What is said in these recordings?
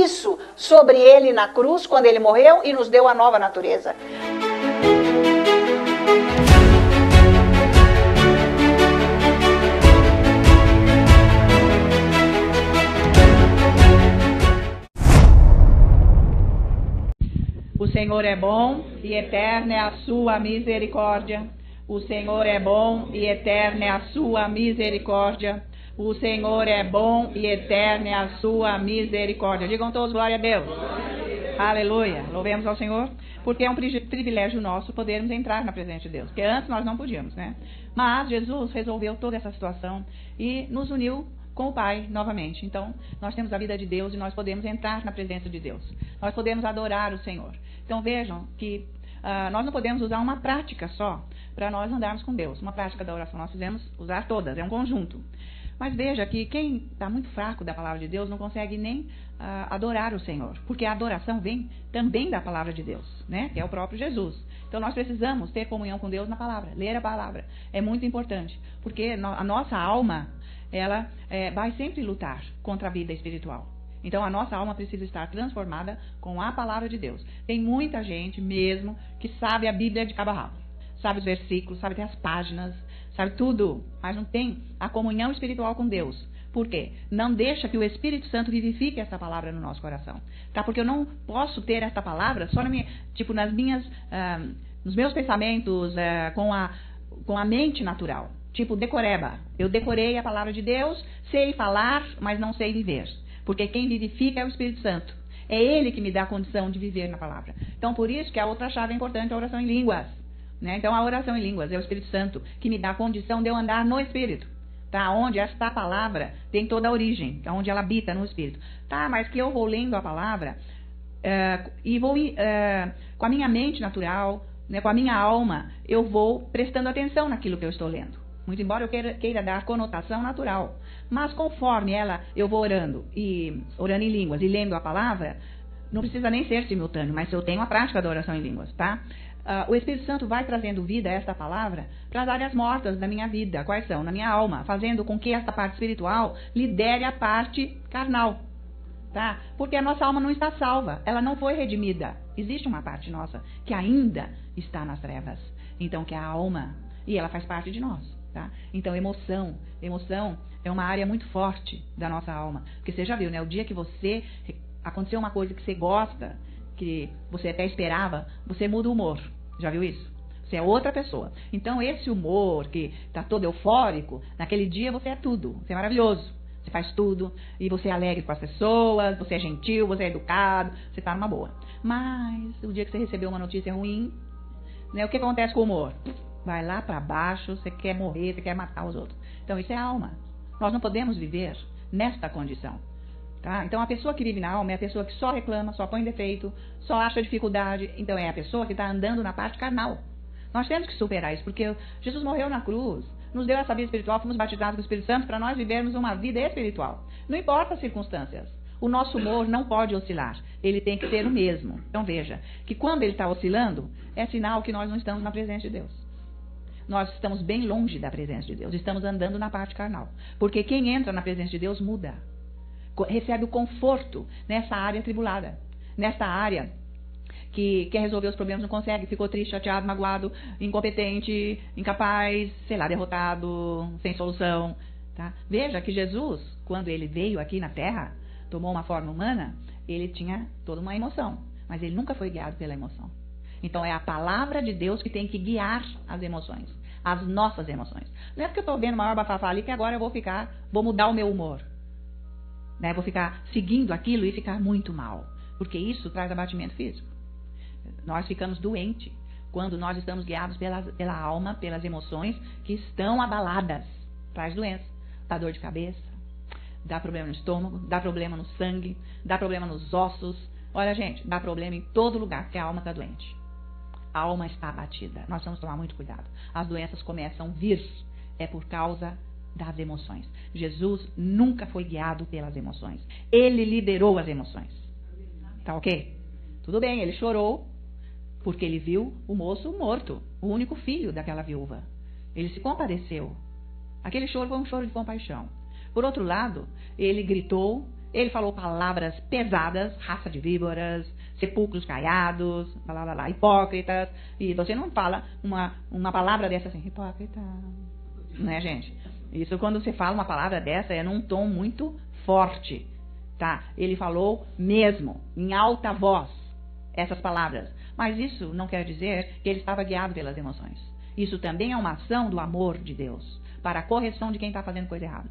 isso sobre ele na cruz, quando ele morreu e nos deu a nova natureza. O Senhor é bom e eterna é a sua misericórdia. O Senhor é bom e eterna é a sua misericórdia. O Senhor é bom e eterna é a sua misericórdia. Digam todos glória a Deus. Aleluia. Louvemos ao Senhor, porque é um privilégio nosso podermos entrar na presença de Deus. Porque antes nós não podíamos, né? Mas Jesus resolveu toda essa situação e nos uniu com o Pai novamente. Então, nós temos a vida de Deus e nós podemos entrar na presença de Deus. Nós podemos adorar o Senhor. Então, vejam que nós não podemos usar uma prática só para nós andarmos com Deus. Uma prática da oração nós devemos usar todas, é um conjunto. Mas veja que quem está muito fraco da palavra de Deus não consegue nem adorar o Senhor. Porque a adoração vem também da palavra de Deus, né? Que é o próprio Jesus. Então, nós precisamos ter comunhão com Deus na palavra, ler a palavra. É muito importante, porque a nossa alma, ela vai sempre lutar contra a vida espiritual. Então, a nossa alma precisa estar transformada com a palavra de Deus. Tem muita gente mesmo que sabe a Bíblia de cabo a rabo. Sabe os versículos, sabe até as páginas, sabe tudo, mas não tem a comunhão espiritual com Deus. Por quê? Não deixa que o Espírito Santo vivifique essa palavra no nosso coração. Tá? Porque eu não posso ter essa palavra só nos meus pensamentos, com a mente natural. Tipo, decoreba. Eu decorei a palavra de Deus, sei falar, mas não sei viver. Porque quem vivifica é o Espírito Santo. É Ele que me dá a condição de viver na palavra. Então, por isso que a outra chave importante é a oração em línguas. Né? Então, a oração em línguas é o Espírito Santo que me dá a condição de eu andar no Espírito. Tá? Onde esta palavra tem toda a origem, onde ela habita no Espírito. Tá, mas que eu vou lendo a palavra e vou com a minha mente natural, né, com a minha alma, eu vou prestando atenção naquilo que eu estou lendo. Muito embora eu queira dar conotação natural. Mas conforme eu vou orando em línguas e lendo a palavra, não precisa nem ser simultâneo, mas eu tenho a prática da oração em línguas, tá? O Espírito Santo vai trazendo vida a esta palavra para as áreas mortas da minha vida. Quais são? Na minha alma, fazendo com que esta parte espiritual lidere a parte carnal. Tá? Porque a nossa alma não está salva, ela não foi redimida. Existe uma parte nossa que ainda está nas trevas. Então, que é a alma, e ela faz parte de nós. Tá? Então, emoção é uma área muito forte da nossa alma. Porque você já viu, né? O dia que aconteceu uma coisa que você gosta, que você até esperava, você muda o humor. Já viu isso? Você é outra pessoa. Então, esse humor que está todo eufórico, naquele dia você é tudo. Você é maravilhoso. Você faz tudo. E você é alegre com as pessoas, você é gentil, você é educado, você está numa boa. Mas, o dia que você recebeu uma notícia ruim, né, o que acontece com o humor? Vai lá para baixo, você quer morrer, você quer matar os outros. Então, isso é alma. Nós não podemos viver nesta condição. Tá? Então, a pessoa que vive na alma é a pessoa que só reclama, só põe defeito, só acha dificuldade. Então, é a pessoa que está andando na parte carnal. Nós temos que superar isso, porque Jesus morreu na cruz, nos deu essa vida espiritual, fomos batizados com o Espírito Santo para nós vivermos uma vida espiritual. Não importa as circunstâncias. O nosso humor não pode oscilar. Ele tem que ser o mesmo. Então, veja, que quando ele está oscilando, é sinal que nós não estamos na presença de Deus. Nós estamos bem longe da presença de Deus. Estamos andando na parte carnal. Porque quem entra na presença de Deus muda. Recebe o conforto nessa área tribulada. Nessa área que quer resolver os problemas, não consegue. Ficou triste, chateado, magoado, incompetente, incapaz, sei lá, derrotado, sem solução. Tá? Veja que Jesus, quando ele veio aqui na Terra, tomou uma forma humana, ele tinha toda uma emoção. Mas ele nunca foi guiado pela emoção. Então, é a palavra de Deus que tem que guiar as emoções, as nossas emoções. Não é porque eu estou vendo maior bafafá ali que agora eu vou mudar o meu humor. Né? Vou ficar seguindo aquilo e ficar muito mal. Porque isso traz abatimento físico. Nós ficamos doentes quando nós estamos guiados pela alma, pelas emoções que estão abaladas. Traz doença, dá dor de cabeça, dá problema no estômago, dá problema no sangue, dá problema nos ossos. Olha, gente, dá problema em todo lugar, porque a alma está doente. A alma está abatida. Nós precisamos tomar muito cuidado. As doenças começam a vir. É por causa das emoções. Jesus nunca foi guiado pelas emoções. Ele liderou as emoções. Tá ok? Tudo bem, ele chorou porque ele viu o moço morto, o único filho daquela viúva. Ele se compadeceu. Aquele choro foi um choro de compaixão. Por outro lado, ele gritou, Ele falou palavras pesadas, raça de víboras, sepulcros caiados, hipócritas. E você não fala uma palavra dessa assim, hipócrita. Né, gente? Isso quando você fala uma palavra dessa é num tom muito forte. Tá? Ele falou mesmo, em alta voz, essas palavras. Mas isso não quer dizer que ele estava guiado pelas emoções. Isso também é uma ação do amor de Deus para a correção de quem está fazendo coisa errada.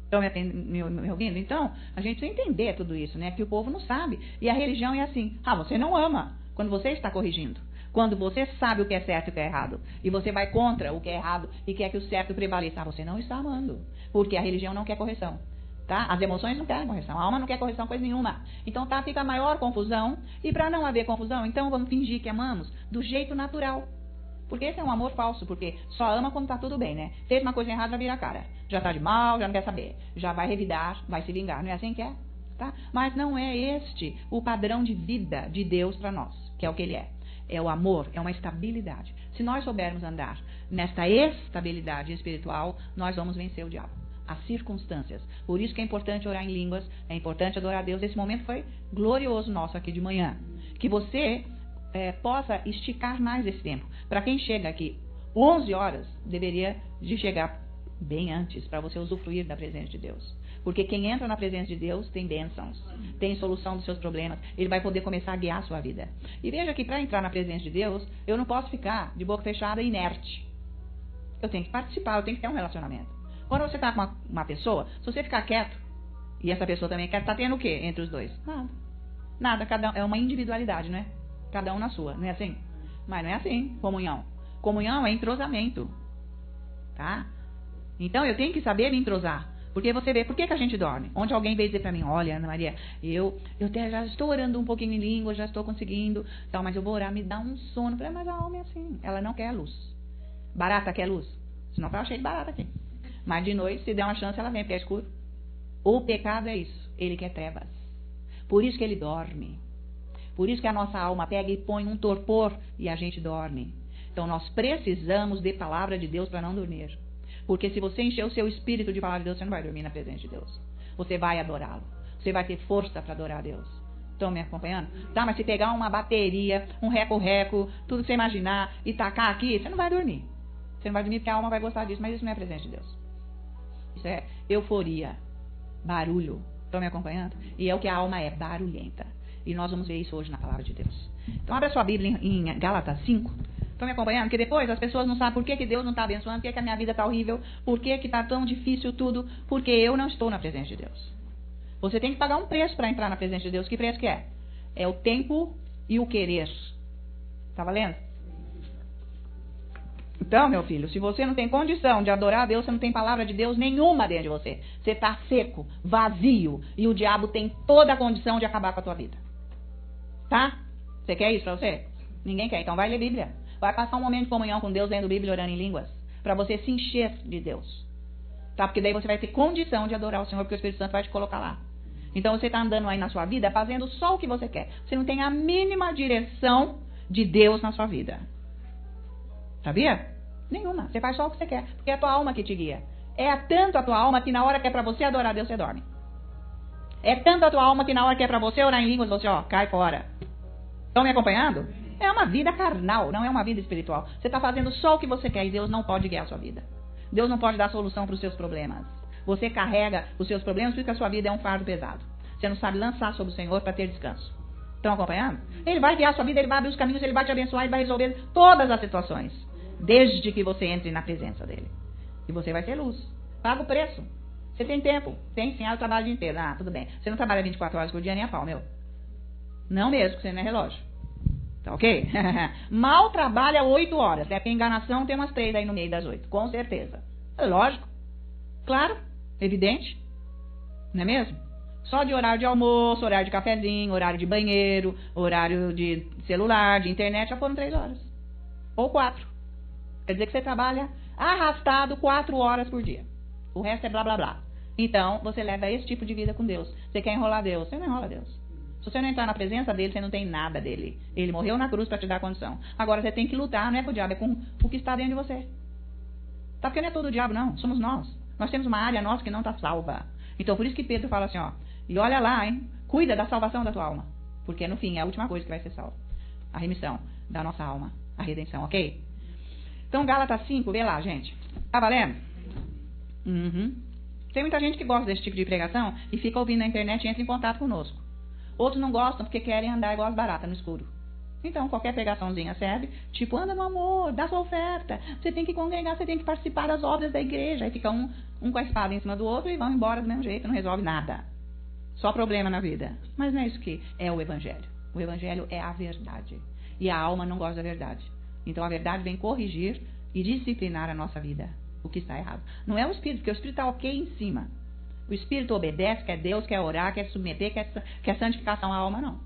Estão me ouvindo? Então, a gente precisa entender tudo isso, né? Que o povo não sabe. E a religião é assim. Você não ama quando você está corrigindo. Quando você sabe o que é certo e o que é errado. E você vai contra o que é errado e quer que o certo prevaleça. Você não está amando. Porque a religião não quer correção. Tá? As emoções não querem correção. A alma não quer correção coisa nenhuma. Então fica a maior confusão. E para não haver confusão, então vamos fingir que amamos do jeito natural. Porque esse é um amor falso, porque só ama quando tá tudo bem, né? Fez uma coisa errada, já vira a cara. Já tá de mal, já não quer saber. Já vai revidar, vai se vingar. Não é assim que é? Tá? Mas não é este o padrão de vida de Deus para nós, que é o que ele é. É o amor, é uma estabilidade. Se nós soubermos andar nesta estabilidade espiritual, nós vamos vencer o diabo. As circunstâncias. Por isso que é importante orar em línguas, é importante adorar a Deus. Esse momento foi glorioso nosso aqui de manhã. Que você possa esticar mais esse tempo. Para quem chega aqui 11 horas, deveria de chegar bem antes, para você usufruir da presença de Deus. Porque quem entra na presença de Deus tem bênçãos, tem solução dos seus problemas, ele vai poder começar a guiar a sua vida. E veja que para entrar na presença de Deus, eu não posso ficar de boca fechada inerte. Eu tenho que participar, eu tenho que ter um relacionamento. Quando você está com uma pessoa, se você ficar quieto, e essa pessoa também quer, está tendo o quê entre os dois? Nada. Nada, é uma individualidade, não é? Cada um na sua, não é assim? Mas não é assim, comunhão. Comunhão é entrosamento. Tá? Então eu tenho que saber me entrosar. Porque você vê, por que a gente dorme? Onde alguém veio dizer pra mim, olha, Ana Maria, eu até já estou orando um pouquinho em língua, já estou conseguindo, tal, mas eu vou orar, me dá um sono. Mas a alma é assim, ela não quer luz. Barata quer luz? Senão tá cheio de barata aqui. Mas de noite, se der uma chance, ela vem, porque é escuro. O pecado é isso, ele quer trevas. Por isso que ele dorme. Por isso que a nossa alma pega e põe um torpor e a gente dorme. Então nós precisamos de palavra de Deus para não dormir. Porque se você encher o seu espírito de palavra de Deus, você não vai dormir na presença de Deus. Você vai adorá-lo. Você vai ter força para adorar a Deus. Estão me acompanhando? Tá, mas se pegar uma bateria, um reco-reco, tudo que você imaginar e tacar aqui, você não vai dormir. Você não vai dormir porque a alma vai gostar disso, mas isso não é presença de Deus. Isso é euforia, barulho. Estão me acompanhando? E é o que a alma é, barulhenta. E nós vamos ver isso hoje na palavra de Deus. Então abra sua Bíblia em Gálatas 5. Estão me acompanhando? Porque depois as pessoas não sabem por que Deus não está abençoando, por que a minha vida está horrível, por que está tão difícil tudo, porque eu não estou na presença de Deus. Você tem que pagar um preço para entrar na presença de Deus. Que preço que é? É o tempo e o querer. Está valendo? Então, meu filho, se você não tem condição de adorar a Deus, você não tem palavra de Deus nenhuma dentro de você. Você está seco, vazio, e o diabo tem toda a condição de acabar com a tua vida. Tá? Você quer isso para você? Ninguém quer, então vai ler Bíblia. Vai passar um momento de comunhão com Deus, lendo Bíblia, orando em línguas, para você se encher de Deus. Tá? Porque daí você vai ter condição de adorar o Senhor, porque o Espírito Santo vai te colocar lá. Então você está andando aí na sua vida, fazendo só o que você quer. Você não tem a mínima direção de Deus na sua vida. Sabia? Nenhuma. Você faz só o que você quer, porque é a tua alma que te guia. É tanto a tua alma que na hora que é para você adorar a Deus, você dorme. É tanto a tua alma que na hora que é para você orar em línguas, você cai fora. Estão me acompanhando? É uma vida carnal, não é uma vida espiritual. Você está fazendo só o que você quer e Deus não pode guiar a sua vida. Deus não pode dar solução para os seus problemas. Você carrega os seus problemas porque a sua vida é um fardo pesado. Você não sabe lançar sobre o Senhor para ter descanso. Estão acompanhando? Ele vai guiar a sua vida, ele vai abrir os caminhos, ele vai te abençoar, ele vai resolver todas as situações. Desde que você entre na presença dele. E você vai ter luz. Paga o preço. Você tem tempo. Tem sim, eu trabalho o dia inteiro. Ah, tudo bem. Você não trabalha 24 horas por dia nem a pau, meu. Não mesmo, porque você não é relógio. Tá ok? Mal trabalha 8 horas. É porque enganação tem umas 3 aí no meio das 8. Com certeza. É lógico. Claro. Evidente. Não é mesmo? Só de horário de almoço, horário de cafezinho, horário de banheiro, horário de celular, de internet, já foram 3 horas. Ou 4. Quer dizer que você trabalha arrastado 4 horas por dia. O resto é blá blá blá. Então, você leva esse tipo de vida com Deus. Você quer enrolar Deus? Você não enrola Deus. Se você não entrar na presença dele, você não tem nada dele. Ele morreu na cruz para te dar condição. Agora, você tem que lutar, não é com o diabo, é com o que está dentro de você. Tá? Porque não é todo o diabo, não. Somos nós. Nós temos uma área nossa que não está salva. Então, por isso que Pedro fala assim, E olha lá, hein? Cuida da salvação da tua alma. Porque no fim é a última coisa que vai ser salva. A remissão da nossa alma. A redenção, ok? Então, Gálatas 5, vê lá, gente. Tá valendo? Tem muita gente que gosta desse tipo de pregação e fica ouvindo na internet e entra em contato conosco. Outros não gostam porque querem andar igual as baratas no escuro. Então, qualquer pregaçãozinha serve. Tipo, anda no amor, dá sua oferta. Você tem que congregar, você tem que participar das obras da igreja. Aí fica um com a espada em cima do outro e vão embora do mesmo jeito, não resolve nada. Só problema na vida. Mas não é isso que é o Evangelho. O Evangelho é a verdade. E a alma não gosta da verdade. Então, a verdade vem corrigir e disciplinar a nossa vida. O que está errado. Não é o Espírito, porque o Espírito está ok em cima. O Espírito obedece, quer Deus, quer orar, quer submeter, quer santificação à alma, não.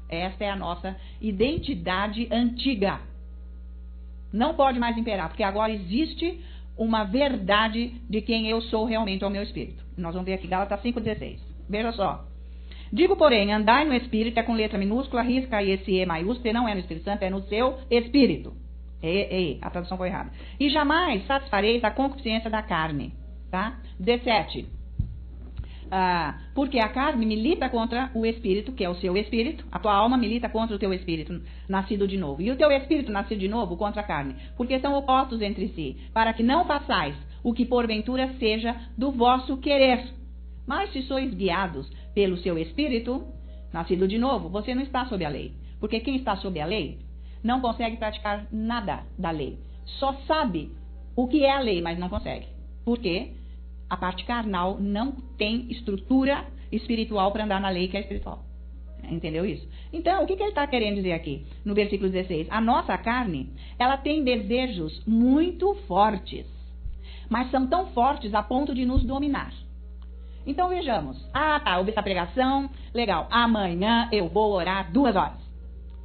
Esta é a nossa identidade antiga. Não pode mais imperar, porque agora existe uma verdade de quem eu sou realmente ao meu Espírito. Nós vamos ver aqui, Gálatas 5,16. Veja só. Digo, porém, andai no Espírito, é com letra minúscula, risca aí esse E maiúsculo, não é no Espírito Santo, é no seu Espírito. A tradução foi errada. E jamais satisfareis a concupiscência da carne. Tá? 17. Porque a carne milita contra o Espírito, que é o seu Espírito. A tua alma milita contra o teu Espírito, nascido de novo. E o teu Espírito, nascido de novo, contra a carne. Porque são opostos entre si, para que não façais o que porventura seja do vosso querer. Mas se sois guiados pelo seu Espírito, nascido de novo, você não está sob a lei. Porque quem está sob a lei não consegue praticar nada da lei. Só sabe o que é a lei, mas não consegue. Por quê? A parte carnal não tem estrutura espiritual para andar na lei que é espiritual. Entendeu isso? Então, o que ele está querendo dizer aqui? No versículo 16. A nossa carne, ela tem desejos muito fortes. Mas são tão fortes a ponto de nos dominar. Então, vejamos. Tá, ouvi essa pregação. Legal. Amanhã eu vou orar 2 horas.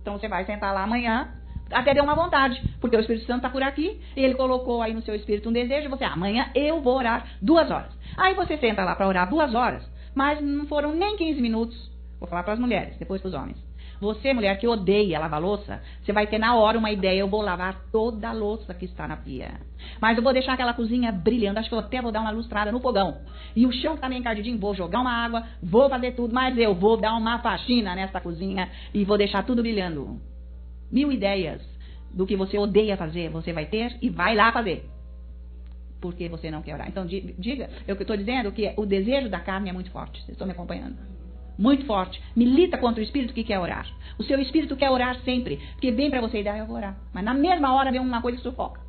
Então, você vai sentar lá amanhã. Até deu uma vontade, porque o Espírito Santo está por aqui, e ele colocou aí no seu espírito um desejo, e você, amanhã eu vou orar 2 horas. Aí você senta lá para orar 2 horas, mas não foram nem 15 minutos. Vou falar para as mulheres, depois para os homens. Você, mulher que odeia lavar louça, você vai ter na hora uma ideia, eu vou lavar toda a louça que está na pia. Mas eu vou deixar aquela cozinha brilhando, acho que eu até vou dar uma lustrada no fogão. E o chão que está meio encardidinho, vou jogar uma água, vou fazer tudo, mas eu vou dar uma faxina nessa cozinha e vou deixar tudo brilhando. 1000 ideias do que você odeia fazer, você vai ter e vai lá fazer. Porque você não quer orar. Então, diga, eu estou dizendo que o desejo da carne é muito forte. Vocês estão me acompanhando? Muito forte. Milita contra o espírito que quer orar. O seu espírito quer orar sempre. Porque vem para você e dá, eu vou orar. Mas na mesma hora vem uma coisa que sufoca.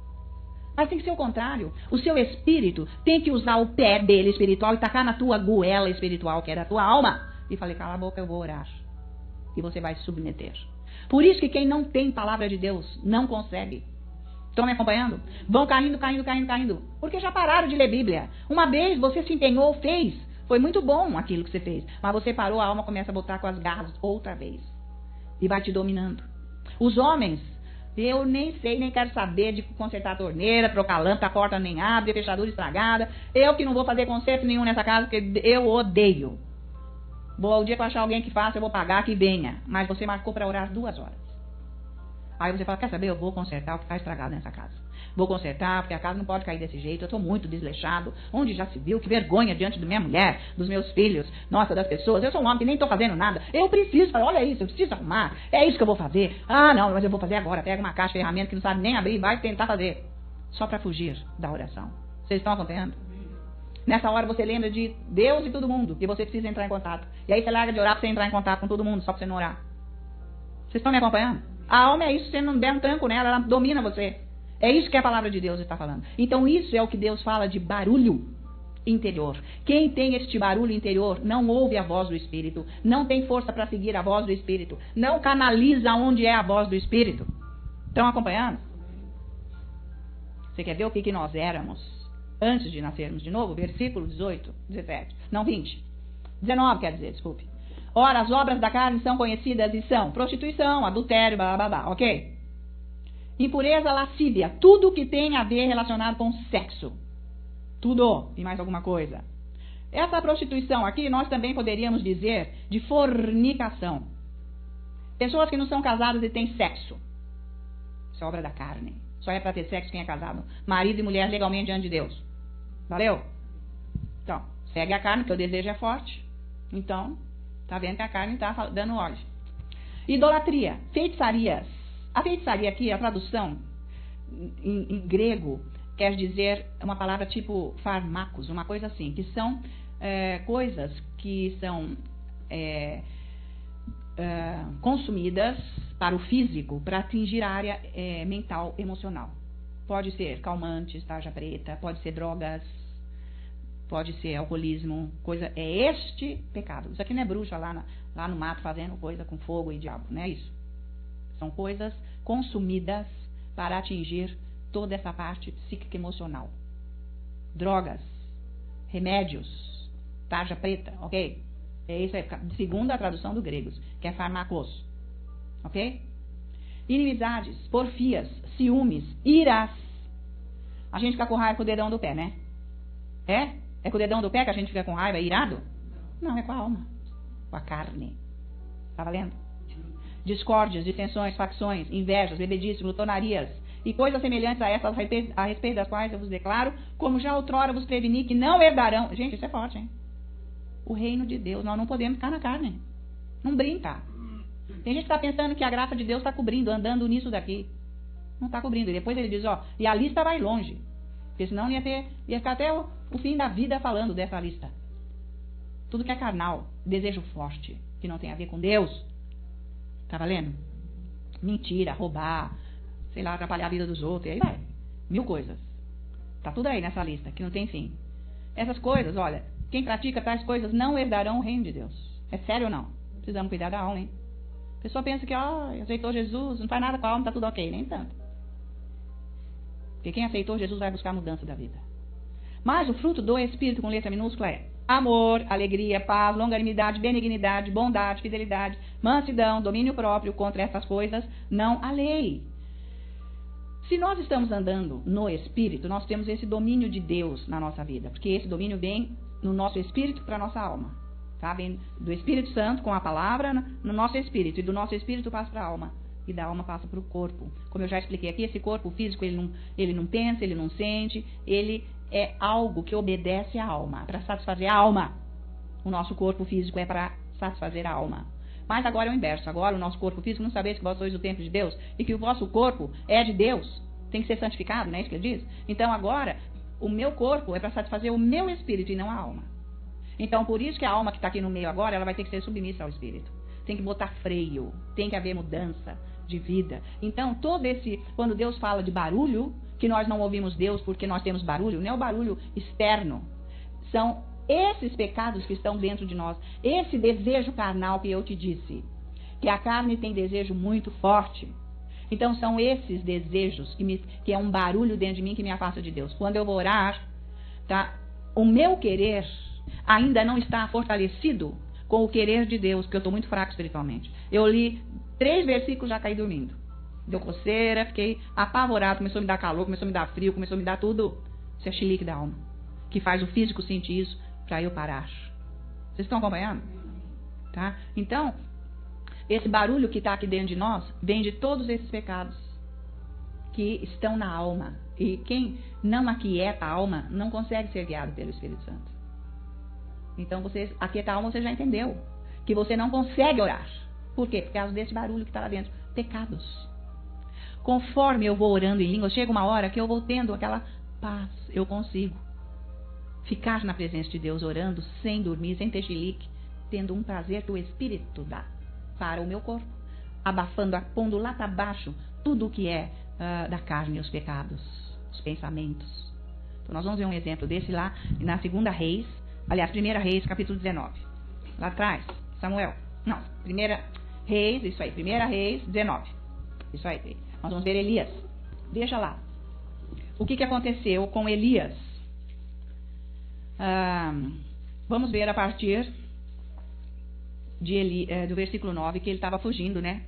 Mas tem que ser o contrário. O seu espírito tem que usar o pé dele espiritual e tacar na tua goela espiritual, que é da tua alma. E falei, cala a boca, eu vou orar. E você vai se submeter. Por isso que quem não tem palavra de Deus não consegue. Estão me acompanhando? Vão caindo. Porque já pararam de ler Bíblia. Uma vez você se empenhou, fez. Foi muito bom aquilo que você fez. Mas você parou, a alma começa a botar com as garras outra vez. E vai te dominando. Os homens, eu nem sei, nem quero saber de consertar a torneira, trocar a lâmpada, a porta nem abre, a fechadura estragada. Eu que não vou fazer conserto nenhum nessa casa, porque eu odeio. O dia que eu achar alguém que faça, eu vou pagar, que venha. Mas você marcou para orar 2 horas. Aí você fala, quer saber? Eu vou consertar o que está estragado nessa casa. Vou consertar, porque a casa não pode cair desse jeito. Eu estou muito desleixado. Onde já se viu? Que vergonha diante da minha mulher, dos meus filhos, nossa, das pessoas. Eu sou um homem que nem estou fazendo nada. Eu preciso, olha isso, eu preciso arrumar. É isso que eu vou fazer. Não, mas eu vou fazer agora. Pega uma caixa de ferramenta que não sabe nem abrir e vai tentar fazer. Só para fugir da oração. Vocês estão acompanhando? Nessa hora você lembra de Deus e todo mundo, que você precisa entrar em contato. E aí você larga de orar para você entrar em contato com todo mundo, só para você não orar. Vocês estão me acompanhando? A alma é isso, você não der um tranco nela, ela domina você. É isso que a palavra de Deus está falando. Então isso é o que Deus fala de barulho interior. Quem tem este barulho interior não ouve a voz do Espírito, não tem força para seguir a voz do Espírito, não canaliza onde é a voz do Espírito. Estão acompanhando? Você quer ver o que nós éramos antes de nascermos de novo? Versículo 18, 17. Não, 20. 19, quer dizer, desculpe. Ora, as obras da carne são conhecidas e são prostituição, adultério, blá, blá, blá, ok? Impureza, lascívia, tudo que tem a ver relacionado com sexo. Tudo, e mais alguma coisa. Essa prostituição aqui, nós também poderíamos dizer de fornicação. Pessoas que não são casadas e têm sexo. Isso é obra da carne. Só é para ter sexo quem é casado. Marido e mulher legalmente diante de Deus. Valeu? Então, segue a carne, porque o desejo é forte. Então, tá vendo que a carne está dando ordem. Idolatria, feitiçarias. A feitiçaria aqui, a tradução em grego, quer dizer uma palavra tipo fármacos, uma coisa assim, que são coisas que são consumidas para o físico, para atingir a área mental, emocional. Pode ser calmantes, tarja preta, pode ser drogas, pode ser alcoolismo, coisa. É este pecado. Isso aqui não é bruxa lá no mato fazendo coisa com fogo e diabo, não é isso. São coisas consumidas para atingir toda essa parte psíquica emocional. Drogas, remédios, tarja preta, ok? É isso aí, segundo a tradução do grego, que é fármacos, ok? Inimizades, porfias, ciúmes, iras. A gente fica com raiva com o dedão do pé, né? É com o dedão do pé que a gente fica com raiva, irado? Não, é com a alma, com a carne. Tá valendo? Discórdias, dissensões, facções, invejas, bebedices, glutonarias e coisas semelhantes a essas, a respeito das quais eu vos declaro, como já outrora vos preveni que não herdarão. Gente, isso é forte, hein? O reino de Deus. Nós não podemos ficar na carne. Não brinca. Tem gente que está pensando que a graça de Deus está cobrindo, andando nisso daqui. Não está cobrindo. E depois ele diz, ó, e a lista vai longe. Porque senão ia ficar até o fim da vida falando dessa lista. Tudo que é carnal, desejo forte, que não tem a ver com Deus. Tá valendo? Mentira, roubar, sei lá, atrapalhar a vida dos outros. E aí vai. 1000 coisas. Tá tudo aí nessa lista, que não tem fim. Essas coisas, olha, quem pratica tais coisas não herdarão o reino de Deus. É sério ou não? Precisamos cuidar da alma, hein? A pessoa pensa que, aceitou Jesus, não faz nada com a alma, tá tudo ok. Nem tanto. Porque quem aceitou Jesus vai buscar a mudança da vida. Mas o fruto do Espírito com letra minúscula é amor, alegria, paz, longanimidade, benignidade, bondade, fidelidade, mansidão, domínio próprio. Contra essas coisas não há lei. Se nós estamos andando no Espírito, nós temos esse domínio de Deus na nossa vida. Porque esse domínio vem no nosso Espírito para a nossa alma. Tá? Vem do Espírito Santo com a palavra no nosso Espírito. E do nosso Espírito passa para a alma. E da alma passa para o corpo. Como eu já expliquei aqui, esse corpo físico, ele não pensa, ele não sente, ele é algo que obedece à alma, para satisfazer a alma. O nosso corpo físico é para satisfazer a alma. Mas agora é o inverso. Agora o nosso corpo físico, não sabeis que vós sois o templo de Deus e que o vosso corpo é de Deus. Tem que ser santificado, não é isso que ele diz? Então agora, o meu corpo é para satisfazer o meu espírito e não a alma. Então por isso que a alma que está aqui no meio agora, ela vai ter que ser submissa ao espírito. Tem que botar freio, tem que haver mudança de vida. Então quando Deus fala de barulho, que nós não ouvimos Deus porque nós temos barulho, não é o barulho externo. São esses pecados que estão dentro de nós. Esse desejo carnal que eu te disse. Que a carne tem desejo muito forte. Então são esses desejos que é um barulho dentro de mim que me afasta de Deus. Quando eu vou orar, tá? O meu querer ainda não está fortalecido com o querer de Deus, porque eu estou muito fraco espiritualmente. Eu li 3 versículos, já caí dormindo. Deu coceira, fiquei apavorado, começou a me dar calor, começou a me dar frio, começou a me dar tudo. Isso é chilique da alma, que faz o físico sentir isso para eu parar. Vocês estão acompanhando? Tá? Então, esse barulho que está aqui dentro de nós vem de todos esses pecados que estão na alma. E quem não aquieta a alma não consegue ser guiado pelo Espírito Santo. Então, você aquieta a alma, você já entendeu que você não consegue orar. Por quê? Por causa desse barulho que está lá dentro. Pecados. Conforme eu vou orando em línguas, chega uma hora que eu vou tendo aquela paz. Eu consigo ficar na presença de Deus, orando, sem dormir, sem ter chilique, tendo um prazer que o Espírito dá para o meu corpo, abafando, pondo lá para baixo tudo o que é da carne, os pecados, os pensamentos. Então nós vamos ver um exemplo desse lá na 2 Reis, aliás, 1 Reis, capítulo 19. Lá atrás, Samuel. Não, 1 Reis, isso aí, 1 Reis 19. Isso aí. Nós vamos ver Elias. Veja lá. O que aconteceu com Elias? Vamos ver a partir do versículo 9, que ele estava fugindo, né?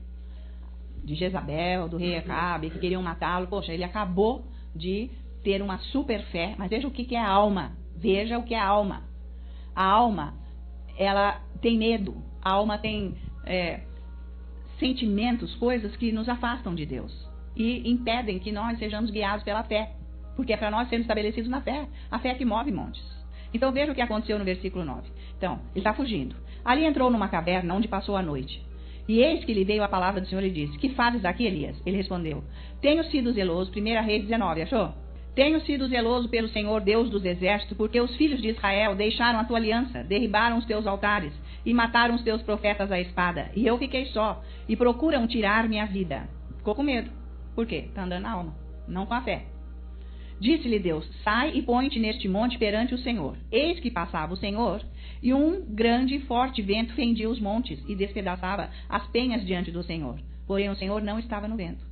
De Jezabel, do rei Acabe, que queriam matá-lo. Poxa, ele acabou de ter uma super fé. Mas veja o que é a alma. Veja o que é a alma. A alma, ela tem medo. A alma tem sentimentos, coisas que nos afastam de Deus e impedem que nós sejamos guiados pela fé, porque é para nós sermos estabelecidos na fé, a fé que move montes. Então veja o que aconteceu no versículo 9. Então, ele está fugindo. Ali entrou numa caverna onde passou a noite. E eis que lhe veio a palavra do Senhor e disse: Que fazes aqui, Elias? Ele respondeu: Tenho sido zeloso. 1 Reis 19, achou? Tenho sido zeloso pelo Senhor, Deus dos exércitos, porque os filhos de Israel deixaram a tua aliança, derribaram os teus altares e mataram os teus profetas à espada. E eu fiquei só, e procuram tirar minha vida. Ficou com medo. Por quê? Está andando na alma, não com a fé. Disse-lhe Deus: Sai e põe-te neste monte perante o Senhor. Eis que passava o Senhor, e um grande e forte vento fendia os montes e despedaçava as penhas diante do Senhor. Porém o Senhor não estava no vento.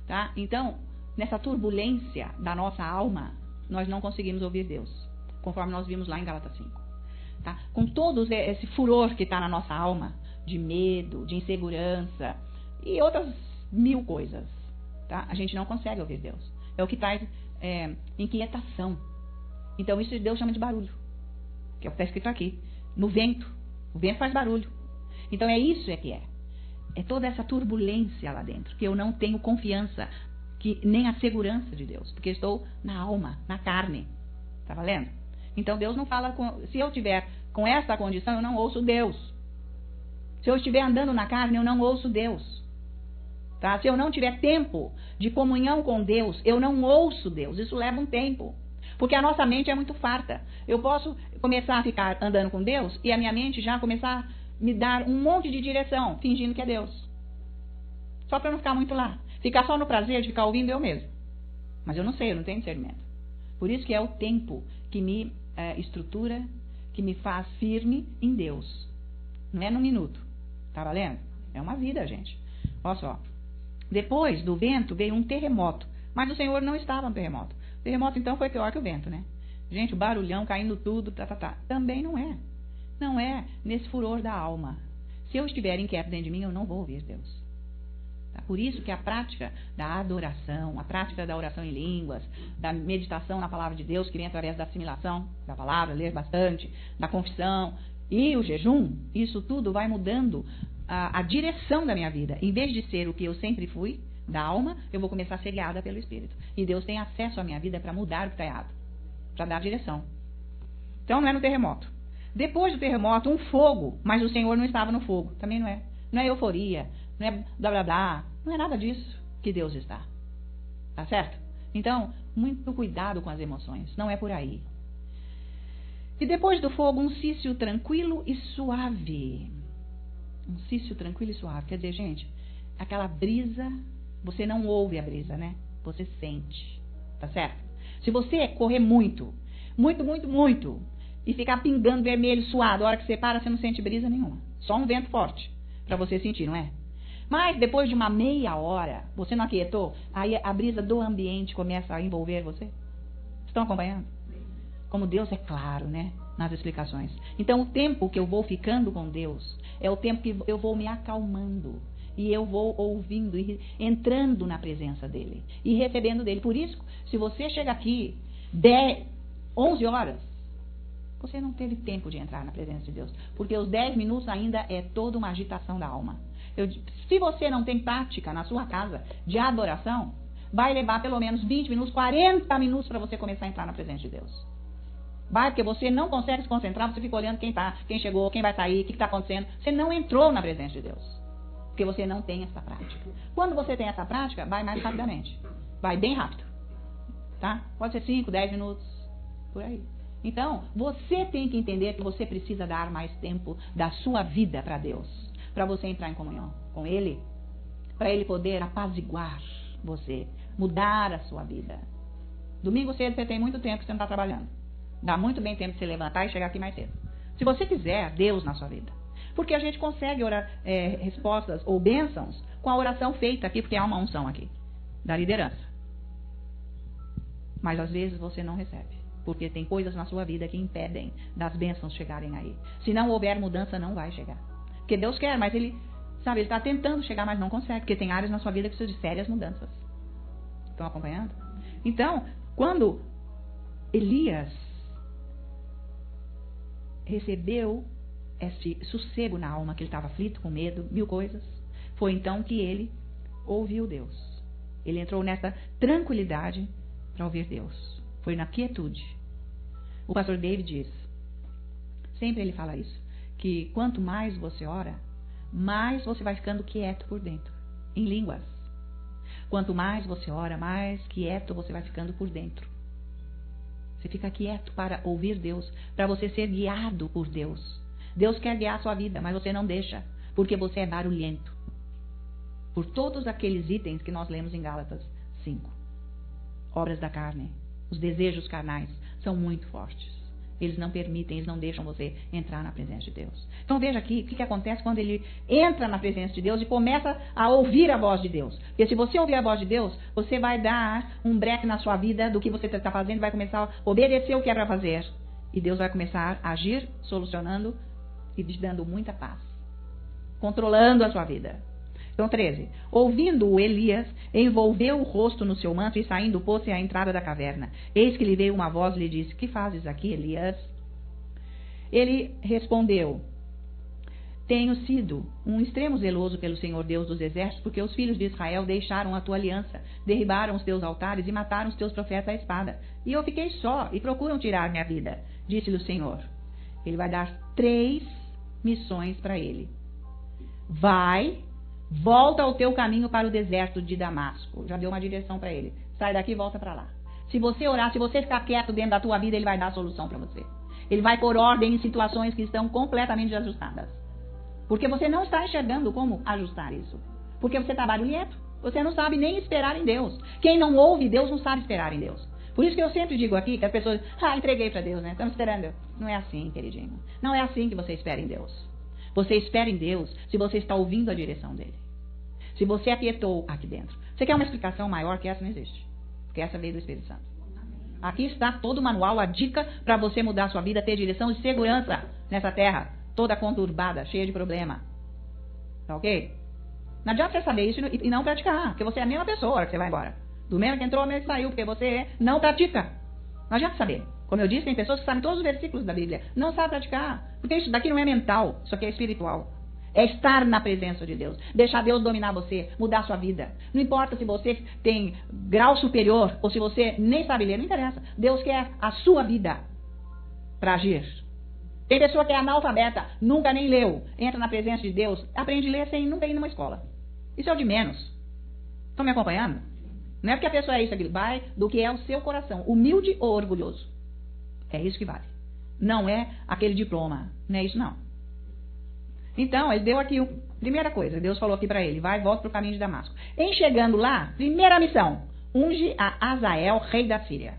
Tá? Então, nessa turbulência da nossa alma, nós não conseguimos ouvir Deus, conforme nós vimos lá em Gálatas 5. Tá? Com todo esse furor que está na nossa alma, de medo, de insegurança e outras 1000 coisas, tá? A gente não consegue ouvir Deus. É o que traz inquietação. Então isso Deus chama de barulho, que é o que está escrito aqui. No vento, o vento faz barulho. Então é isso que é. É toda essa turbulência lá dentro, que eu não tenho confiança, nem a segurança de Deus, porque estou na alma, na carne. Tá valendo? Então Deus não fala se eu estiver com essa condição, eu não ouço Deus. Se eu estiver andando na carne, eu não ouço Deus. Tá? Se eu não tiver tempo de comunhão com Deus, eu não ouço Deus. Isso leva um tempo. Porque a nossa mente é muito farta. Eu posso começar a ficar andando com Deus e a minha mente já começar a me dar um monte de direção, fingindo que é Deus. Só para não ficar muito lá. Ficar só no prazer de ficar ouvindo eu mesmo. Mas eu não sei, eu não tenho discernimento. Por isso que é o tempo que me estrutura, que me faz firme em Deus. Não é num minuto. Tá valendo? É uma vida, gente. Olha só. Depois do vento veio um terremoto. Mas o Senhor não estava no terremoto. O terremoto então foi pior que o vento, né? Gente, o barulhão, caindo tudo, Também não é. Não é nesse furor da alma. Se eu estiver inquieto dentro de mim, eu não vou ouvir Deus. Tá? Por isso que a prática da adoração, a prática da oração em línguas, da meditação na palavra de Deus, que vem através da assimilação da palavra, ler bastante, da confissão e o jejum, isso tudo vai mudando a direção da minha vida. Em vez de ser o que eu sempre fui, da alma, eu vou começar a ser guiada pelo Espírito. E Deus tem acesso à minha vida para mudar o que está errado, para dar direção. Então não é no terremoto. Depois do terremoto, um fogo, mas o Senhor não estava no fogo. Também não é. Não é euforia, não é blá blá blá, não é nada disso que Deus está. Tá certo? Então, muito cuidado com as emoções, não é por aí. E depois do fogo, um cício tranquilo e suave. Um cício tranquilo e suave. Quer dizer, gente, aquela brisa, você não ouve a brisa, né? Você sente. Tá certo? Se você correr muito, e ficar pingando vermelho, suado, a hora que você para, você não sente brisa nenhuma. Só um vento forte para você sentir, não é? Mas depois de uma meia hora, você não aquietou, aí a brisa do ambiente começa a envolver você. Estão acompanhando? Como Deus é claro, né? Nas explicações. Então, o tempo que eu vou ficando com Deus é o tempo que eu vou me acalmando. E eu vou ouvindo e entrando na presença dele. E recebendo dele. Por isso, se você chega aqui 11 horas, você não teve tempo de entrar na presença de Deus. Porque os 10 minutos ainda é toda uma agitação da alma. Se você não tem prática na sua casa de adoração, vai levar pelo menos 20 minutos, 40 minutos para você começar a entrar na presença de Deus. Vai, porque você não consegue se concentrar, você fica olhando quem chegou, quem vai sair, o que está acontecendo. Você não entrou na presença de Deus. Porque você não tem essa prática. Quando você tem essa prática, vai mais rapidamente. Vai bem rápido. Tá? Pode ser 5, 10 minutos, por aí. Então, você tem que entender que você precisa dar mais tempo da sua vida para Deus. Para você entrar em comunhão com Ele. Para Ele poder apaziguar você. Mudar a sua vida. Domingo cedo você tem muito tempo que você não está trabalhando. Dá muito bem tempo de se levantar e chegar aqui mais cedo. Se você quiser Deus na sua vida. Porque a gente consegue orar, respostas ou bênçãos com a oração feita aqui, porque há uma unção aqui, da liderança. Mas às vezes você não recebe. Porque tem coisas na sua vida que impedem das bênçãos chegarem aí. Se não houver mudança, não vai chegar. Porque Deus quer, mas Ele está tentando chegar, mas não consegue. Porque tem áreas na sua vida que precisam de sérias mudanças. Estão acompanhando? Então, quando Elias recebeu esse sossego na alma, que ele estava aflito, com medo, 1000 coisas, foi então que ele ouviu Deus. Ele entrou nessa tranquilidade para ouvir Deus. Foi na quietude. O pastor David diz, sempre ele fala isso, que quanto mais você ora, mais você vai ficando quieto por dentro, em línguas. Quanto mais você ora, mais quieto você vai ficando por dentro. Você fica quieto para ouvir Deus, para você ser guiado por Deus. Deus quer guiar a sua vida, mas você não deixa, porque você é barulhento. Por todos aqueles itens que nós lemos em Gálatas 5. Obras da carne, os desejos carnais são muito fortes. Eles não permitem, eles não deixam você entrar na presença de Deus. Então veja aqui o que acontece quando ele entra na presença de Deus e começa a ouvir a voz de Deus. Porque se você ouvir a voz de Deus, você vai dar um break na sua vida do que você está fazendo, vai começar a obedecer o que é para fazer. E Deus vai começar a agir, solucionando e te dando muita paz. Controlando a sua vida. Então 13. Ouvindo-o, Elias envolveu o rosto no seu manto e saindo pôs-se à entrada da caverna. Eis que lhe veio uma voz e lhe disse: que fazes aqui, Elias? Ele respondeu: tenho sido um extremo zeloso pelo Senhor Deus dos exércitos, porque os filhos de Israel deixaram a tua aliança, derribaram os teus altares e mataram os teus profetas à espada. E eu fiquei só e procuram tirar minha vida. Disse-lhe o Senhor. Ele vai dar 3 missões para ele. Vai, volta ao teu caminho para o deserto de Damasco. Já deu uma direção para ele. Sai daqui e volta para lá. Se você orar, se você ficar quieto dentro da tua vida, ele vai dar a solução para você. Ele vai pôr ordem em situações que estão completamente desajustadas. Porque você não está enxergando como ajustar isso. Porque você está barulhento. Você não sabe nem esperar em Deus. Quem não ouve Deus não sabe esperar em Deus. Por isso que eu sempre digo aqui que as pessoas, entreguei para Deus, né? Estamos esperando. Não é assim, queridinho. Não é assim que você espera em Deus. Você espera em Deus se você está ouvindo a direção dele. Se você aquietou aqui dentro. Você quer uma explicação maior que essa? Não existe. Porque essa veio do Espírito Santo. Aqui está todo o manual, a dica para você mudar a sua vida, ter direção e segurança nessa terra, toda conturbada, cheia de problema. Tá ok? Não adianta você saber isso e não praticar, porque você é a mesma pessoa que você vai embora. Do mesmo que entrou, o mesmo que saiu, porque você não pratica. Não adianta saber. Como eu disse, tem pessoas que sabem todos os versículos da Bíblia, não sabem praticar, porque isso daqui não é mental, isso aqui é espiritual. É estar na presença de Deus. Deixar Deus dominar você, mudar a sua vida. Não importa se você tem grau superior ou se você nem sabe ler, não interessa. Deus quer a sua vida para agir. Tem pessoa que é analfabeta, nunca nem leu, entra na presença de Deus, aprende a ler sem nunca ir numa escola. Isso é o de menos. Estão me acompanhando? Não é porque a pessoa é isso aqui, vai do que é o seu coração, humilde ou orgulhoso. É isso que vale. Não é aquele diploma, não é isso não. Então, ele deu aqui, primeira coisa, Deus falou aqui para ele, vai, volta para o caminho de Damasco. Em chegando lá, primeira missão, unge a Azael, rei da Síria.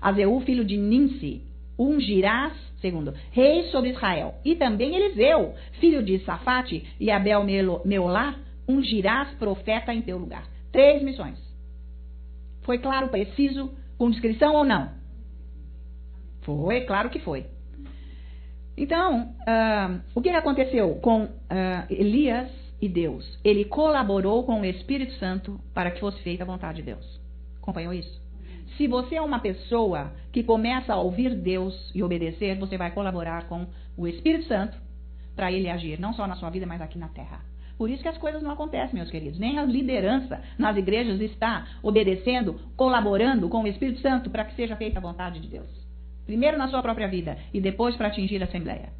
Azeu, filho de Nimsi, ungirás, segundo, rei sobre Israel. E também Eliseu, filho de Safate e Abel Meolá, ungirás profeta em teu lugar. 3 missões. Foi claro, preciso, com descrição ou não? Foi, claro que foi. Então, o que aconteceu com Elias e Deus? Ele colaborou com o Espírito Santo para que fosse feita a vontade de Deus. Acompanhou isso? Se você é uma pessoa que começa a ouvir Deus e obedecer, você vai colaborar com o Espírito Santo para ele agir, não só na sua vida, mas aqui na terra. Por isso que as coisas não acontecem, meus queridos. Nem a liderança nas igrejas está obedecendo, colaborando com o Espírito Santo para que seja feita a vontade de Deus. Primeiro na sua própria vida e depois para atingir a Assembleia.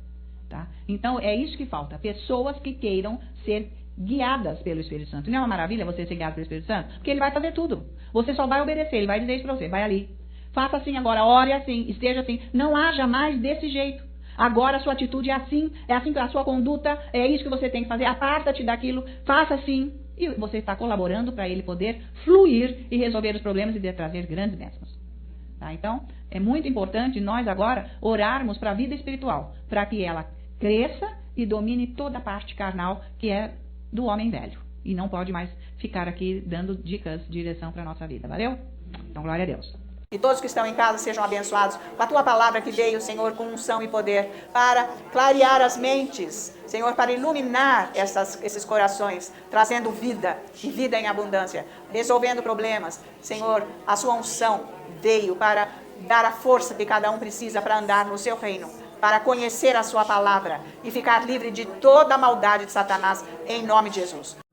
Tá? Então é isso que falta. Pessoas que queiram ser guiadas pelo Espírito Santo. Não é uma maravilha você ser guiado pelo Espírito Santo? Porque ele vai fazer tudo. Você só vai obedecer, ele vai dizer isso para você. Vai ali. Faça assim agora, ore assim, esteja assim. Não haja mais desse jeito. Agora a sua atitude é assim a sua conduta, é isso que você tem que fazer. Aparta-te daquilo, faça assim. E você está colaborando para ele poder fluir e resolver os problemas e trazer grandes bênçãos. Tá? Então, é muito importante nós agora orarmos para a vida espiritual, para que ela cresça e domine toda a parte carnal que é do homem velho. E não pode mais ficar aqui dando dicas de direção para a nossa vida. Valeu? Então, glória a Deus. E todos que estão em casa sejam abençoados com a tua palavra que veio, Senhor, com unção e poder, para clarear as mentes, Senhor, para iluminar esses corações, trazendo vida e vida em abundância, resolvendo problemas. Senhor, a sua unção veio para dar a força que cada um precisa para andar no seu reino, para conhecer a sua palavra e ficar livre de toda a maldade de Satanás, em nome de Jesus.